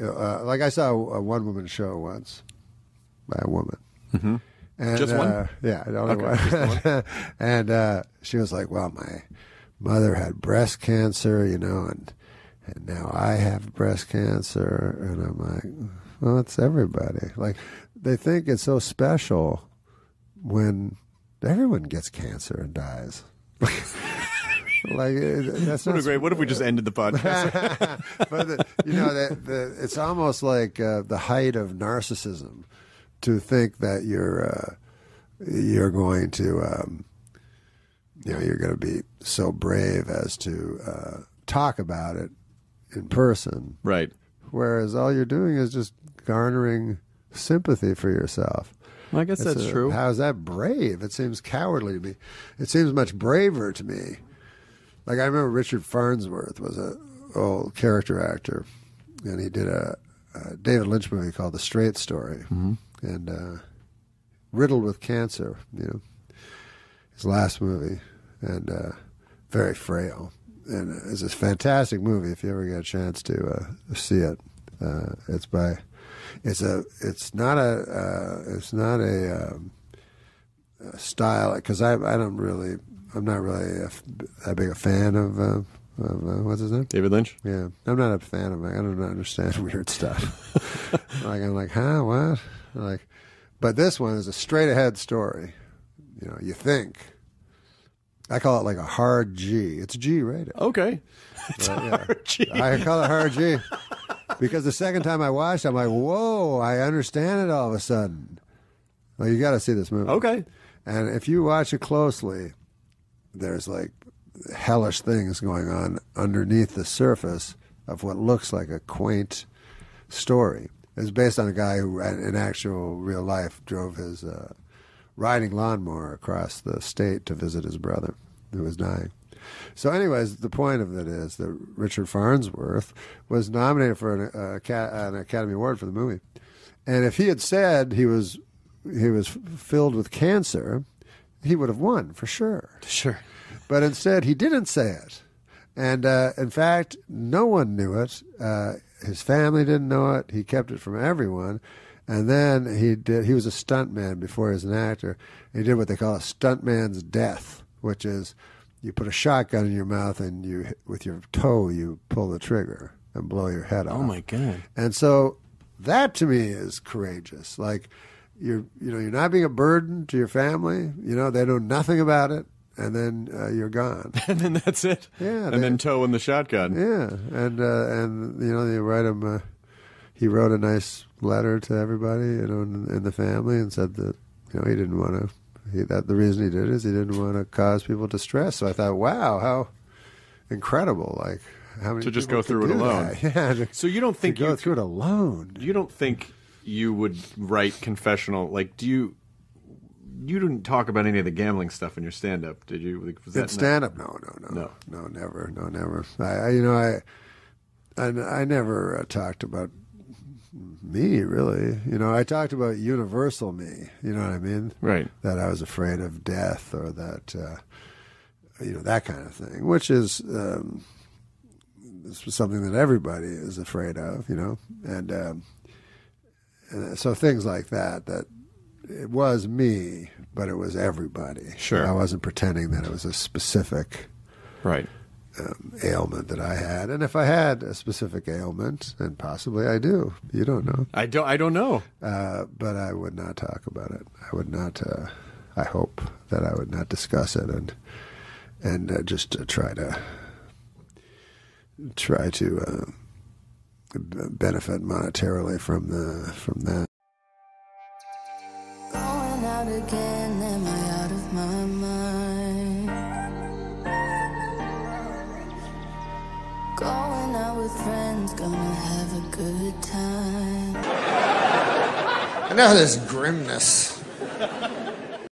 like I saw a one-woman show once by a woman. Mm-hmm. And, just one? Yeah, only one. And she was like, well, my mother had breast cancer, and now I have breast cancer. And I'm like, well, it's everybody. Like, they think it's so special when everyone gets cancer and dies. Like, that's not great. What if we just ended the podcast? But it's almost like the height of narcissism to think that you're going to you're going to be so brave as to talk about it in person, right? Whereas all you're doing is just garnering sympathy for yourself. Well, I guess that's true. How is that brave? It seems cowardly to me. It seems much braver to me. Like, I remember Richard Farnsworth was an old character actor, and he did a David Lynch movie called The Straight Story, and riddled with cancer, his last movie, and very frail. And it's a fantastic movie if you ever get a chance to see it. It's not a style, because I'm not really that big a fan of what's his name? David Lynch? Yeah. I'm not a fan of it. I don't understand weird stuff. I'm like, huh, what? But this one is a straight ahead story. You think. I call it like a hard G. It's G rated. Okay. It's hard G. I call it hard G. Because the second time I watched it, I'm like, whoa, I understand it all of a sudden. Well, you got to see this movie. Okay. And if you watch it closely, there's like hellish things going on underneath the surface of what looks like a quaint story. It's based on a guy who, in actual real life, drove his riding lawnmower across the state to visit his brother who was dying. So anyways, the point of it is that Richard Farnsworth was nominated for an Academy Award for the movie. And if he had said he was filled with cancer, he would have won for sure. Sure. But instead, he didn't say it. And in fact, no one knew it. His family didn't know it. He kept it from everyone. And then he was a stuntman before he was an actor. He did what they call a stuntman's death, which is you put a shotgun in your mouth and with your toe you pull the trigger and blow your head off. Oh my God. And so that to me is courageous. Like you're not being a burden to your family. They know nothing about it, and then you're gone. And then that's it. Yeah. And then toe in the shotgun. Yeah. And you write him. He wrote a nice letter to everybody, in the family, and said that he didn't want to. The reason he did it is he didn't want to cause people distress. So I thought, wow, how incredible! Like how many to just people go through it alone. Yeah. So you don't think go through it alone? You don't think you would write confessional? Like, do you? You didn't talk about any of the gambling stuff in your stand-up, did you? Was that stand-up? No, never. I never talked about me, really. I talked about universal me. You know what I mean? Right. That I was afraid of death, or that that kind of thing, which is something that everybody is afraid of. And so things like that. That it was me, but it was everybody. Sure. I wasn't pretending that it was a specific right ailment that I had. And if I had a specific ailment, and possibly I do, you don't know. I don't know. But I would not talk about it. I would not. I hope that I would not discuss it, and just try to benefit monetarily from that. Going out again, am I out of my mind? Going out with friends, gonna have a good time. I know there's grimness